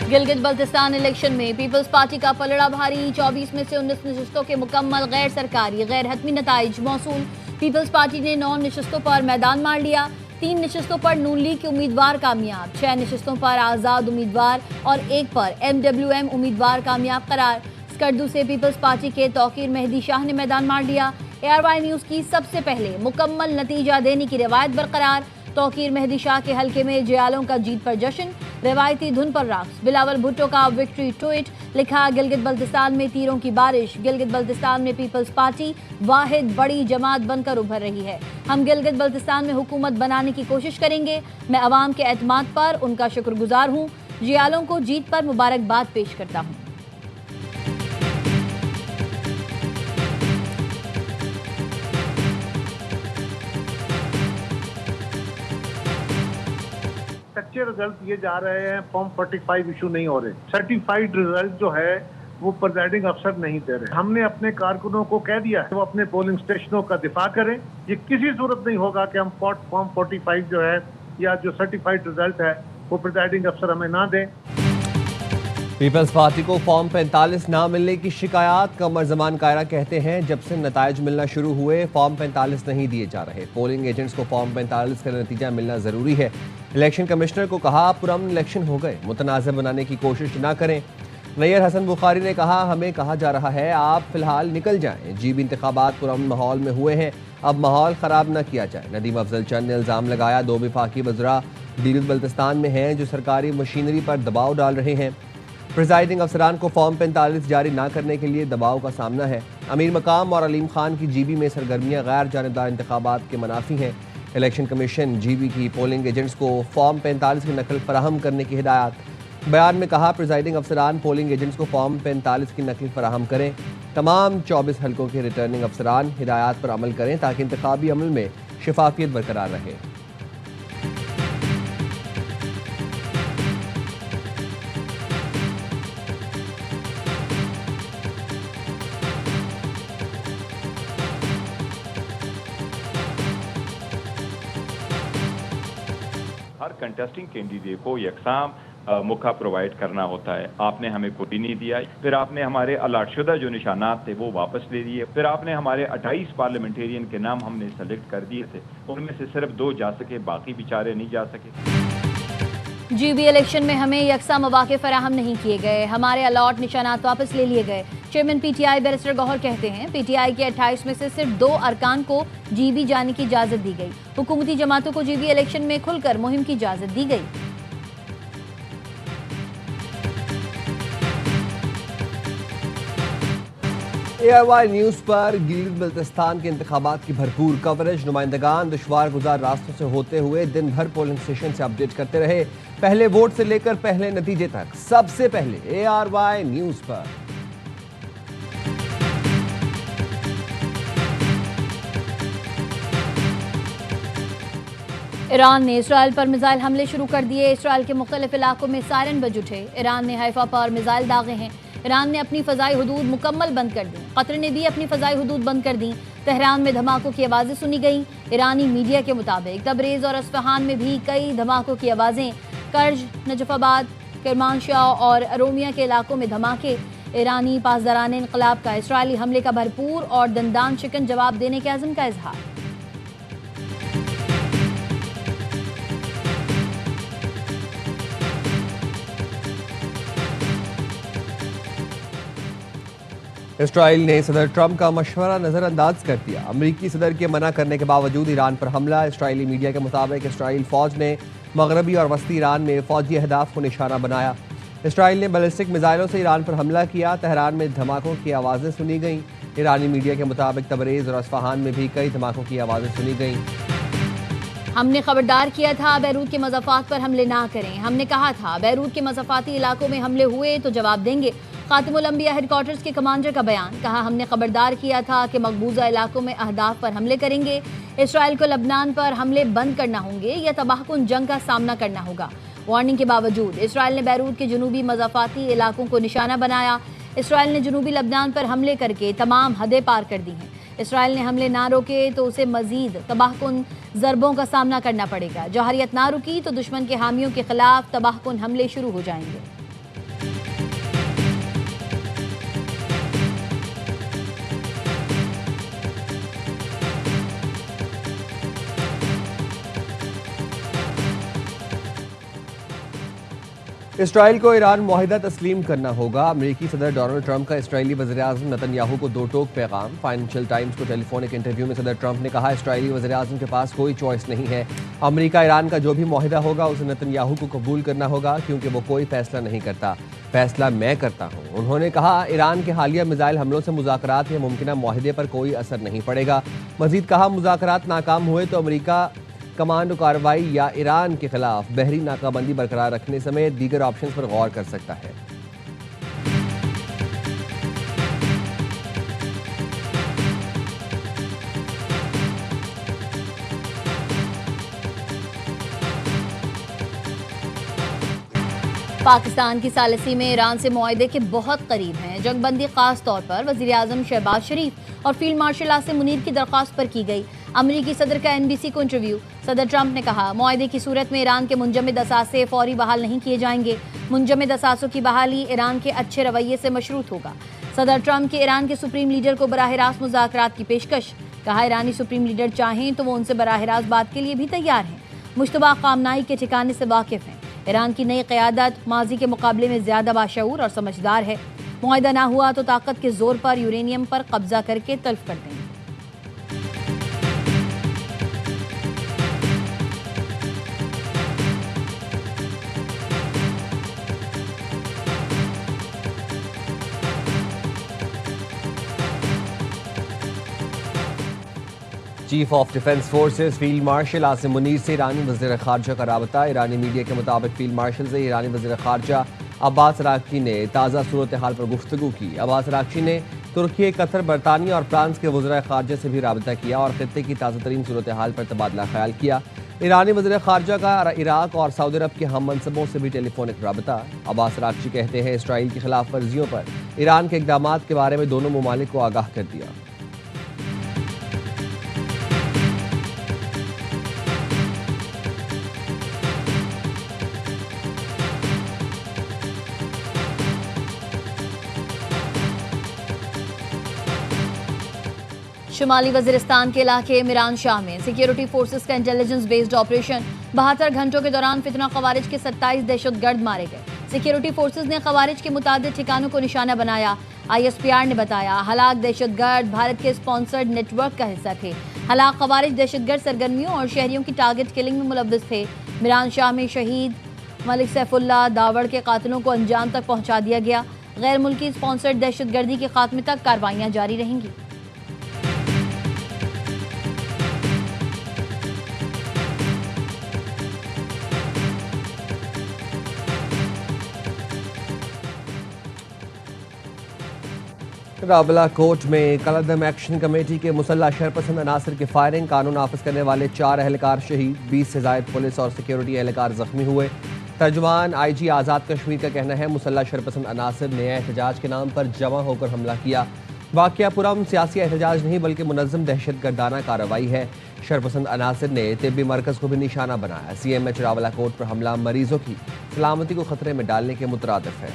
Gilgit Baltistan election में peoples party का पलड़ा भारी। 24 में से 19 नशिस्तों के मुकम्मल गैर सरकारी गैर हतमी नताइज मौसूल। पीपल्स पार्टी ने 9 नशिस्तों पर मैदान मार लिया। 3 नशिस्तों पर नून लीग के उम्मीदवार कामयाब। 6 नशिस्तों पर आज़ाद उम्मीदवार और 1 पर MWM उम्मीदवार कामयाब करार। स्कर्दू से पीपल्स पार्टी के तौकीर मेहदी शाह ने मैदान मार लिया। ARY न्यूज़ की सबसे पहले मुकम्मल नतीजा देने की रिवायत बरकरार। तौकीर मेहदी शाह के हल्के में जयालों का जीत पर जश्न, रिवायती धुन पर रक्स। बिलावल भुट्टो का विक्ट्री ट्वीट लिखा, गिलगित बल्तिस्तान में तीरों की बारिश। गिलगित बल्तिस्तान में पीपल्स पार्टी वाहिद बड़ी जमात बनकर उभर रही है। हम गिलगित बल्तिस्तान में हुकूमत बनाने की कोशिश करेंगे। मैं अवाम के एतमाद पर उनका शुक्रगुजार हूँ। जयालों को जीत पर मुबारकबाद पेश करता हूँ। सच्चे रिजल्ट ये जा रहे हैं, फॉर्म 45 इशू नहीं हो रहे। सर्टिफाइड रिजल्ट जो है वो प्रिजाइडिंग अफसर नहीं दे रहे। हमने अपने कारकुनों को कह दिया है वो अपने पोलिंग स्टेशनों का दिफा करें। ये किसी सूरत नहीं होगा कि हम फॉर्म 45 जो है या जो सर्टिफाइड रिजल्ट है वो प्रिजाइडिंग अफसर हमें ना दें। पीपल्स पार्टी को फॉर्म 45 ना मिलने की शिकायत। कमर जमान कायरा कहते हैं जब से नताइज मिलना शुरू हुए फॉर्म 45 नहीं दिए जा रहे। पोलिंग एजेंट्स को फॉर्म 45 का नतीजा मिलना जरूरी है। इलेक्शन कमिश्नर को कहा पुरअमन इलेक्शन हो गए, मुतनाज़ बनाने की कोशिश ना करें। नैयर हसन बुखारी ने कहा हमें कहा जा रहा है आप फिलहाल निकल जाएं। जीबी इंतखाबात पुरअमन माहौल में हुए हैं, अब माहौल ख़राब न किया जाए। नदीम अफजल चंद ने इल्ज़ाम लगाया 2 वफाकी वज़रा गिलगित बल्तिस्तान में हैं जो सरकारी मशीनरी पर दबाव डाल रहे हैं। प्रिजाइडिंग अफसरान को फॉर्म 45 जारी ना करने के लिए दबाव का सामना है। अमीर मकाम और अलीम खान की जीबी में सरगर्मियां गैर जानिबदार इंतखाबात के मनाफी हैं। इलेक्शन कमीशन जीबी की पोलिंग एजेंट्स को फॉर्म 45 की नकल फराहम करने की हिदायत। बयान में कहा प्रिजाइडिंग अफसरान पोलिंग एजेंट्स को फॉर्म 45 की नकल फराहम करें। तमाम 24 हल्कों के रिटर्निंग अफसरान हिदायत पर अमल करें ताकि इंतखाबी अमल में शफाफियत बरकरार रहे। हर कंटेस्टिंग कैंडिडेट को यकसाम मौका प्रोवाइड करना होता है। आपने हमें कोई नहीं दिया, फिर आपने हमारे अलाटशुदा जो निशानात थे वो वापस ले लिए, फिर आपने हमारे 28 पार्लियामेंटेरियन के नाम हमने सेलेक्ट कर दिए थे, उनमें से सिर्फ 2 जा सके, बाकी बेचारे नहीं जा सके। जीबी इलेक्शन में हमें यकसा मौके फराहम नहीं किए गए, हमारे अलॉट निशानात वापस ले लिए गए। चेयरमैन PTI बैरिस्टर गौहर कहते हैं PTI के 28 में से सिर्फ 2 अरकान को जीबी जाने की इजाजत दी गई। हुकूमती जमातों को जीबी इलेक्शन में खुलकर मुहिम की इजाजत दी गई। ARY न्यूज़ पर गिलगित बल्तिस्तान के इंतखाबात की भरपूर कवरेज। नुमाइंदगान दुश्वार गुजार रास्तों से होते हुए दिन भर पोलिंग स्टेशन से अपडेट करते रहे। पहले वोट से लेकर पहले नतीजे तक सबसे पहले ARY न्यूज़ पर। ईरान ने इसराइल पर मिसाइल हमले शुरू कर दिए। इसराइल के मुख्तलिफ इलाकों में सायरन बज उठे। ईरान ने हैफा पर मिसाइल दागे हैं। ईरान ने अपनी फ़ज़ाई हुदूद मुकम्मल बंद कर दी। कतर ने भी अपनी फ़ज़ाई हुदूद बंद कर दी। तेहरान में धमाकों की आवाज़ें सुनी गई। ईरानी मीडिया के मुताबिक तबरेज़ और अस्फ़हान में भी कई धमाकों की आवाज़ें। कर्ज, नजफ़ाबाद, किरमानशाह और अरोमिया के इलाकों में धमाके। ईरानी पासदारान इनक़लाब का इसराइली हमले का भरपूर और दंदान शिकन जवाब देने के अज़्म का इजहार। इसराइल ने सदर ट्रंप का मशवरा नज़रअंदाज कर दिया। अमरीकी सदर के मना करने के बावजूद ईरान पर हमला। इसराइली मीडिया के मुताबिक इसराइल फ़ौज ने मगरबी और वस्ती ईरान में फ़ौजी अहदाफ को निशाना बनाया। इसराइल ने बैलिस्टिक मिसाइलों से ईरान पर हमला किया। तेहरान में धमाकों की आवाज़ें सुनी गईं। ईरानी मीडिया के मुताबिक तबरेज़ और अस्फ़हान में भी कई धमाकों की आवाज़ें सुनी गईं। हमने खबरदार किया था बैरूत के मज़ाफ़ात पर हमले ना करें। हमने कहा था बैरूत के मज़ाफ़ाती इलाकों में हमले हुए तो जवाब देंगे। खातिमुल अंबिया हेडक्वार्टर्स के कमांडर का बयान। कहा हमने खबरदार किया था कि मकबूजा इलाकों में अहदाफ पर हमले करेंगे। इसराइल को लबनान पर हमले बंद करना होंगे या तबाहकुन जंग का सामना करना होगा। वार्निंग के बावजूद इसराइल ने बैरूत के जनूबी मज़ाफ़ाती इलाकों को निशाना बनाया। इसराइल ने जनूबी लबनान पर हमले करके तमाम हदें पार कर दी हैं। इसराइल ने हमले ना रोके तो उसे मजीद तबाहकुन ज़रबों का सामना करना पड़ेगा। जौहरियत ना रुकी तो दुश्मन के हामियों के खिलाफ तबाहकुन हमले शुरू हो जाएंगे। इसराइल को ईरान मुआहिदा तस्लीम करना होगा। अमेरिकी सदर डोनाल्ड ट्रंप का इसराइली वज़ीर-ए-आज़म नेतन्याहू को दो टोक पैगाम। फाइनेंशियल टाइम्स को टेलीफोनिक इंटरव्यू में सदर ट्रंप ने कहा, इसराइली वज़ीर-ए-आज़म के पास कोई चॉइस नहीं है। अमेरिका ईरान का जो भी मुआहिदा होगा उसे नेतन्याहू को कबूल करना होगा, क्योंकि वो कोई फैसला नहीं करता, फैसला मैं करता हूँ। उन्होंने कहा, ईरान के हालिया मिसाइल हमलों से मुज़ाकरात या मुमकिना मुआहिदे पर कोई असर नहीं पड़ेगा। मजीद कहा, मुज़ाकरात नाकाम हुए तो अमेरिका कमांडो कार्रवाई या ईरान के खिलाफ बहरी नाकाबंदी बरकरार रखने समेत दीगर ऑप्शंस पर गौर कर सकता है। पाकिस्तान की सालिसी में ईरान से मुआहदे के बहुत करीब हैं। जंगबंदी खास तौर पर वज़ीर-ए-आज़म शहबाज शरीफ और फील्ड मार्शल आसिम मुनीर की दरख्वास्त पर की गई। अमेरिकी सदर का NBC को इंटरव्यू। सदर ट्रंप ने कहा, मुआहदे की सूरत में ईरान के मुंजमद असासे फौरी बहाल नहीं किए जाएंगे। मुंजमद असासों की बहाली ईरान के अच्छे रवैये से मशरूत होगा। सदर ट्रंप के ईरान के सुप्रीम लीडर को बराह रास्त मुज़ाकरात की पेशकश। कहा, ईरानी सुप्रीम लीडर चाहें तो वो उनसे बराह रास्त बात के लिए भी तैयार हैं। मुश्तबा खामनाई के ठिकाने से वाकिफ हैं। ईरान की नई क़यादत माजी के मुकाबले में ज़्यादा बाशऊर और समझदार है। मुआहदा ना हुआ तो ताकत के जोर पर यूरेनियम पर कब्जा करके तल्फ कर देंगे। Chief of defence forces field marshal Asim Munir से ईरानी वज़ीर ख़ारजा का राबता। ईरानी मीडिया के मुताबिक फील्ड मार्शल से ईरानी वज़ीर ख़ारजा अब्बास अराग़ची ने ताज़ा सूरत हाल पर गुफ्तगू की। अब्बास अराग़ची ने तुर्की, कतर, बरतानिया और फ्रांस के वज़ीर ख़ारजा से भी राबता किया और ख़ित्ते की ताज़ा तरीन सूरत हाल पर तबादला ख्याल किया। ईरानी वज़ीर ख़ारजा का इराक़ और सऊदी अरब के हम मनसबों से भी टेलीफोनिक राबता। अब्बास अराग़ची कहते हैं, इसराइल की खिलाफ वर्जियों पर ईरान के इक़दामात के बारे में दोनों ममालिक को आगाह कर दिया। शुमाली वजीरिस्तान के इलाके मिरान शाह में सिक्योरिटी फोर्सेस का इंटेलिजेंस बेस्ड ऑपरेशन। 72 घंटों के दौरान फितना खवारिज के 27 दहशतगर्द मारे गए। सिक्योरिटी फोर्सेस ने खवारिज के मुताबिक ठिकानों को निशाना बनाया। ISPR ने बताया, हलाक दहशतगर्द भारत के स्पॉन्सर्ड नेटवर्क का हिस्सा थे। हलाक खवारिज दहशतगर्द सरगर्मियों और शहरियों की टारगेट किलिंग में मुलव्वस थे। मिरान शाह में शहीद मलिक सैफुल्लाह दावड़ के कातिलों को अंजाम तक पहुंचा दिया गया। गैर मुल्की स्पॉन्सर्ड दहशतगर्दी के खात्मे तक कार्रवाइयां जारी रहेंगी। रावला कोर्ट में कलदम एक्शन कमेटी के मुसल्ला शरपसंद अनासर की फायरिंग, कानून नाफिज करने वाले 4 एहलकार शहीद, 20 से ज़ायद पुलिस और सिक्योरिटी एहलकार जख्मी हुए। तर्जुमान IG आज़ाद कश्मीर का कहना है, मुसल्ला शरपसंद अनासर ने एहतजाज के नाम पर जमा होकर हमला किया। वाक़या पुरअमन सियासी एहतजाज नहीं बल्कि मुनज़्ज़म दहशतगर्दाना कार्रवाई है। शरपसंद अनासर ने तिब्बी मरकज़ को भी निशाना बनाया। CMH रावला कोर्ट पर हमला मरीजों की सलामती को खतरे में डालने के मुतरादिफ है।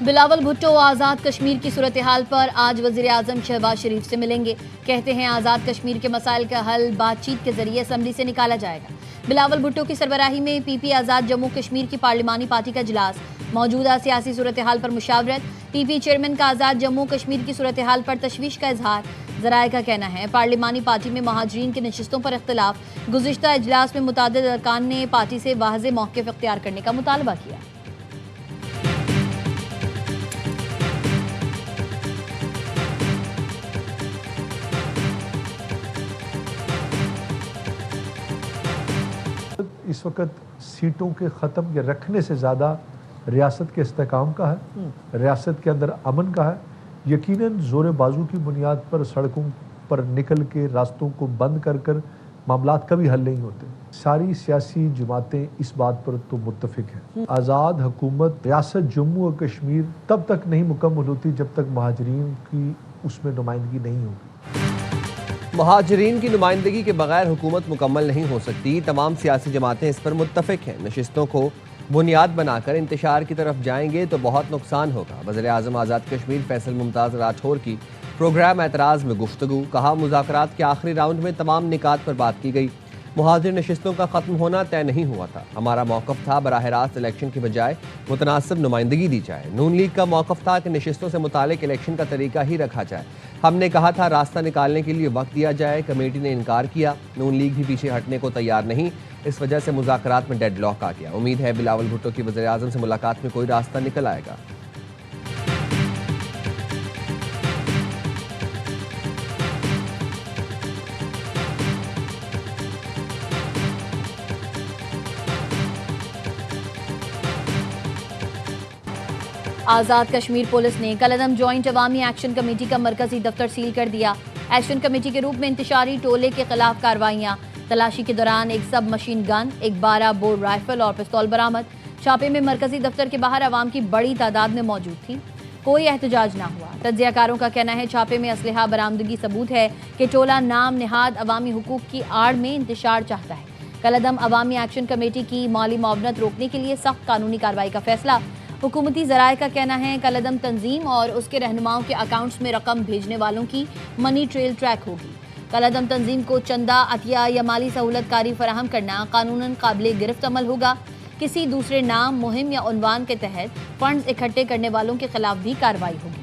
बिलावल भुट्टो आज़ाद कश्मीर की सूरत हाल पर आज वज़ीर-ए-आज़म शहबाज शरीफ से मिलेंगे। कहते हैं, आज़ाद कश्मीर के मसाइल का हल बातचीत के जरिए असम्बली से निकाला जाएगा। बिलावल भुट्टो की सरबराही में PP आज़ाद जम्मू कश्मीर की पार्लिमानी पार्टी का इजलास। मौजूदा सियासी सूरत हाल पर मुशावरत। PP चेयरमैन का आज़ाद जम्मू कश्मीर की सूरत हाल पर तशवीश का इजहार। ज़राए का कहना है, पार्लिमानी पार्टी में महाजरीन की नशिस्तों पर इख्तिलाफ। गुज़िश्ता इजलास में मुतादिद अरकान ने पार्टी से वाज़ेह मौक़िफ़ इख्तियार करने का मुतालबा किया। इस वक्त सीटों के ख़त्म या रखने से ज़्यादा रियासत के इस्तेकाम का है, रियासत के अंदर अमन का है। यकीनन ज़ोर बाजू की बुनियाद पर सड़कों पर निकल के रास्तों को बंद कर कर मामलात कभी हल नहीं होते। सारी सियासी जमातें इस बात पर तो मुत्तफिक हैं। आज़ाद हुकूमत रियासत जम्मू और कश्मीर तब तक नहीं मुकम्मल होती जब तक महाजरीन की उसमें नुमाइंदगी नहीं होगी। महाजरीन की नुमाइंदगी के बगैर हुकूमत मुकम्मल नहीं हो सकती। तमाम सियासी जमातें इस पर मुत्तफिक हैं। नशिस्तों को बुनियाद बनाकर इंतशार की तरफ जाएंगे तो बहुत नुकसान होगा। वज़ीर आज़म आज़ाद कश्मीर फैसल मुमताज़ राठौर की प्रोग्राम एतराज़ में गुफ्तगू। कहा, मुज़ाकरात के आखिरी राउंड में तमाम निकात पर बात की गई। मुहाजिर नशिस्तों का ख़त्म होना तय नहीं हुआ था। हमारा मौक़िफ़ था बराह रास्त इलेक्शन की बजाय मुतनासिब नुमाइंदगी दी जाए। नून लीग का मौक़िफ़ था कि नशिस्तों से मुतालिक इलेक्शन का तरीका ही रखा जाए। हमने कहा था रास्ता निकालने के लिए वक्त दिया जाए। कमेटी ने इनकार किया। नून लीग भी पीछे हटने को तैयार नहीं। इस वजह से मुज़ाकरात में डेडलॉक आ गया। उम्मीद है बिलावल भुट्टो की वज़ीर आज़म से मुलाकात में कोई रास्ता निकल आएगा। आज़ाद कश्मीर पुलिस ने कलअदम जॉइंट अवामी एक्शन कमेटी का मरकजी दफ्तर सील कर दिया। एक्शन कमेटी के रूप में इंतशारी टोले के खिलाफ कार्रवाइयाँ। तलाशी के दौरान एक सब मशीन गन, एक 12 बोर राइफल और पिस्तौल बरामद। छापे में मरकजी दफ्तर के बाहर अवाम की बड़ी तादाद में मौजूद थी। कोई एहतजाज ना हुआ। तज्जियाकारों का कहना है छापे में असलहा बरामदगी सबूत है कि टोला नाम निहाद अवामी हुकूक की आड़ में इंतशार चाहता है। कलअदम अवामी एक्शन कमेटी की माली मुआवनत रोकने के लिए सख्त कानूनी कार्रवाई का फैसला। हुकूमती ज़राए का कहना है कलअदम तंजीम और उसके रहनुमाओं के अकाउंट्स में रकम भेजने वालों की मनी ट्रेल ट्रैक होगी। कलअदम तंजीम को चंदा, अतिया या माली सहूलत कारी फराहम करना कानूनन काबिल गिरफ्त अमल होगा। किसी दूसरे नाम, मुहिम या उन्वान के तहत फंड्स इकट्ठे करने वालों के खिलाफ भी कार्रवाई होगी।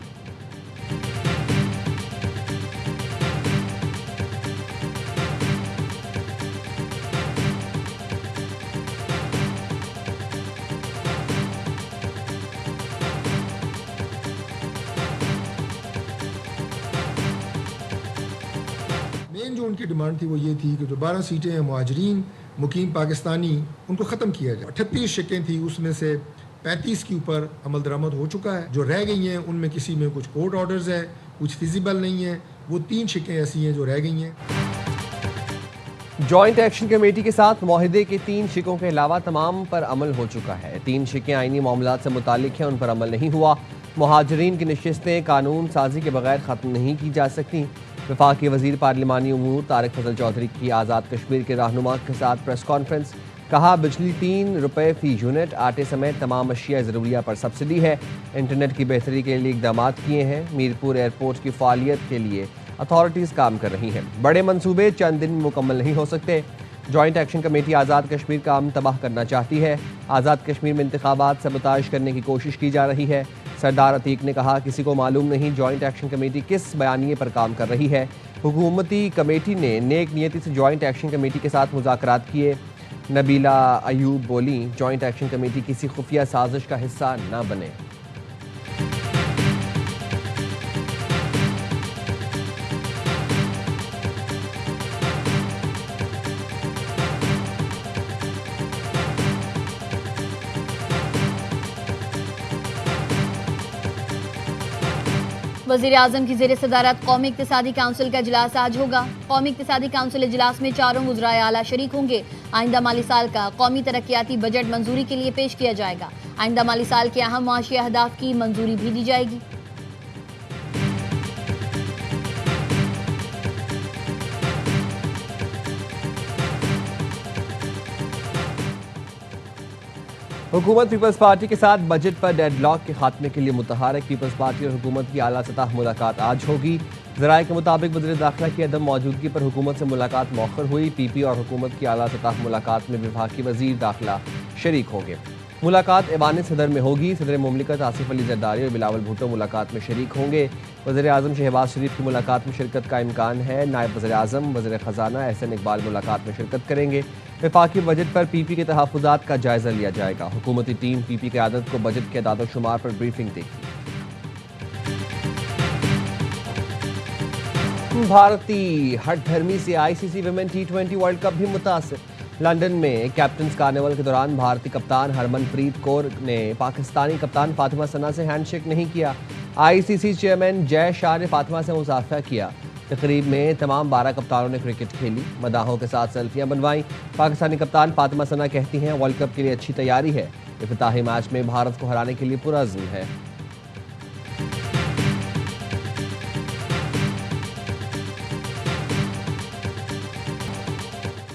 मेन जो उनकी डिमांड थी वो ये थी कि जो 12 सीटें हैं मुहाजिरीन मुकीम पाकिस्तानी उनको ख़त्म किया जाए। 38 शिकें थी, उसमें से 35 के ऊपर अमल दरामद हो चुका है। जो रह गई हैं उनमें किसी में कुछ कोर्ट ऑर्डर्स है, कुछ फिजिबल नहीं है। वो 3 शिकें ऐसी हैं जो रह गई हैं। जॉइंट एक्शन कमेटी के साथ मुआहिदे के 3 शिकों के अलावा तमाम पर अमल हो चुका है। 3 शिकें आईनी मामलात से मुतालिक हैं, उन पर अमल नहीं हुआ। मुहाजिरीन की नशिस्तें कानून साजी के बगैर ख़त्म नहीं की जा सकती। वफाकी वज़ीर पार्लिमानी उमूर तारिक फजल चौधरी की आज़ाद कश्मीर के रहनुमा के साथ प्रेस कॉन्फ्रेंस। कहा, बिजली 3 रुपये फ़ी यूनिट, आटे समेत तमाम अशिया ज़रूरिया पर सब्सिडी है। इंटरनेट की बेहतरी के लिए इकदाम किए हैं। मीरपुर एयरपोर्ट की फ़ालियत के लिए अथॉरिटीज़ काम कर रही हैं। बड़े मंसूबे चंद दिन में मुकम्मल नहीं हो सकते। Joint action committee Azad Kashmir का अमन तबाह करना चाहती है। आज़ाद कश्मीर में इंतखाबात सबूताज करने की कोशिश की जा रही है। सरदार अतीक ने कहा, किसी को मालूम नहीं जॉइंट एक्शन कमेटी किस बयानिए पर काम कर रही है। हुकूमती कमेटी ने नेक नियति से जॉइंट एक्शन कमेटी के साथ मुज़ाकरात किए। नबीला अयूब बोली, जॉइंट एक्शन कमेटी किसी खुफिया साजिश का हिस्सा न बने। वज़ीर आज़म की ज़ेर सदारत कौमी इक़्तिसादी काउंसिल का इजलास आज होगा। कौमी इक़्तिसादी काउंसिल इजलास में 4 वज़राए आला शरीक होंगे। आइंदा माली साल का कौमी तरक्याती बजट मंजूरी के लिए पेश किया जाएगा। आइंदा माली साल के अहम माशी अहदाफ की मंजूरी भी दी जाएगी। हुकूमत पीपल्स पार्टी के साथ बजट पर डेडलॉक के खात्मे के लिए मुतहारिक। पीपल्स पार्टी और हुकूमत की आला सतह मुलाकात आज होगी। ज़राए के मुताबिक वज़ीर दाखिला की अदम मौजूदगी पर हुकूमत से मुलाकात मौखर हुई। पीपी और हुकूमत की आला सतह मुलाकात में विभागी वज़ीर दाखिला शरीक होंगे। मुलाकात ऐवान सदर में होगी। सदर मुमलिकत आसिफ अली जरदारी और बिलावल भुट्टो मुलाकात में शरीक होंगे। वज़ीर आज़म शहबाज शरीफ की मुलाकात में शिरकत का इम्कान है। नायब वज़ीर आज़म वज़ीर ख़जाना एहसन इकबाल मुलाकात में शिरकत करेंगे। वफाकी बजट पर पीपी के तहफ़्फ़ुज़ात का जायज़ा लिया जाएगा। हुकूमती टीम पीपी क़यादत को बजट के अदाद शुमार पर ब्रीफिंग देगी। भारतीय हठधर्मी से ICC women T20 world cup भी मुतासिर। लंदन में कैप्टन्स कार्निवल के दौरान भारतीय कप्तान हरमनप्रीत कौर ने पाकिस्तानी कप्तान फातिमा सना से हैंडशेक नहीं किया। आईसीसी चेयरमैन जय शाह ने फातिमा से मुसाफा किया। तकरीब में तमाम 12 कप्तानों ने क्रिकेट खेली, मदाहों के साथ सेल्फियां बनवाईं। पाकिस्तानी कप्तान फातिमा सना कहती हैं वर्ल्ड कप के लिए अच्छी तैयारी है। इफ्तिताही मैच में भारत को हराने के लिए पुरअज़्म है।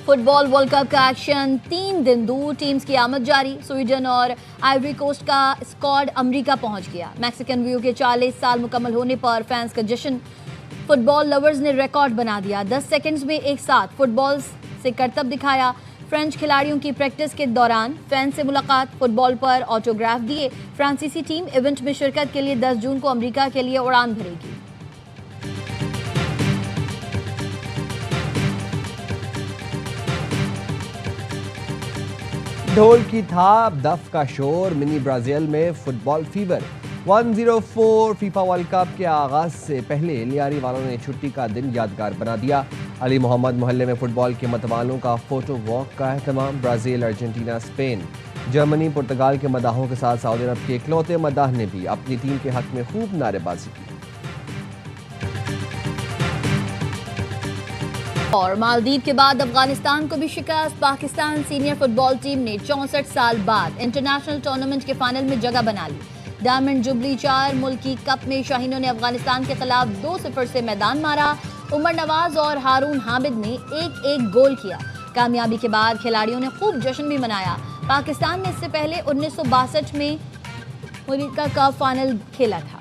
फुटबॉल वर्ल्ड कप का एक्शन 3 दिन दूर, टीम्स की आमद जारी। स्वीडन और आइवरी कोस्ट का स्क्वाड अमेरिका पहुंच गया। मैक्सिकन व्यू के 40 साल मुकम्मल होने पर फैंस का जश्न। फुटबॉल लवर्स ने रिकॉर्ड बना दिया, 10 सेकंड्स में एक साथ फुटबॉल से करतब दिखाया। फ्रेंच खिलाड़ियों की प्रैक्टिस के दौरान फैंस से मुलाकात, फुटबॉल पर ऑटोग्राफ दिए। फ्रांसीसी टीम इवेंट में शिरकत के लिए 10 जून को अमेरिका के लिए उड़ान भरेगी। ढोल की थाप, दफ का शोर, मिनी ब्राजील में football fever. 104 FIFA world cup के आगाज से पहले लियारी वालों ने छुट्टी का दिन यादगार बना दिया। अली मोहम्मद मोहल्ले में फुटबॉल के मतवालों का फोटो वॉक का एहतमाम। ब्राजील, अर्जेंटीना, स्पेन, जर्मनी, पुर्तगाल के मदाहों के साथ सऊदी अरब के इकलौते मदाह ने भी अपनी टीम के हक में खूब नारेबाजी की। और मालदीव के बाद अफगानिस्तान को भी शिकस्त। पाकिस्तान सीनियर फुटबॉल टीम ने 64 साल बाद इंटरनेशनल टूर्नामेंट के फाइनल में जगह बना ली। डायमंड जुबली 4 मुल्की कप में शाहीनों ने अफगानिस्तान के खिलाफ 2-0 से मैदान मारा। उमर नवाज और हारून हामिद ने एक गोल किया। कामयाबी के बाद खिलाड़ियों ने खूब जश्न भी मनाया। पाकिस्तान ने इससे पहले 1962 में अमेरिका कप फाइनल खेला था।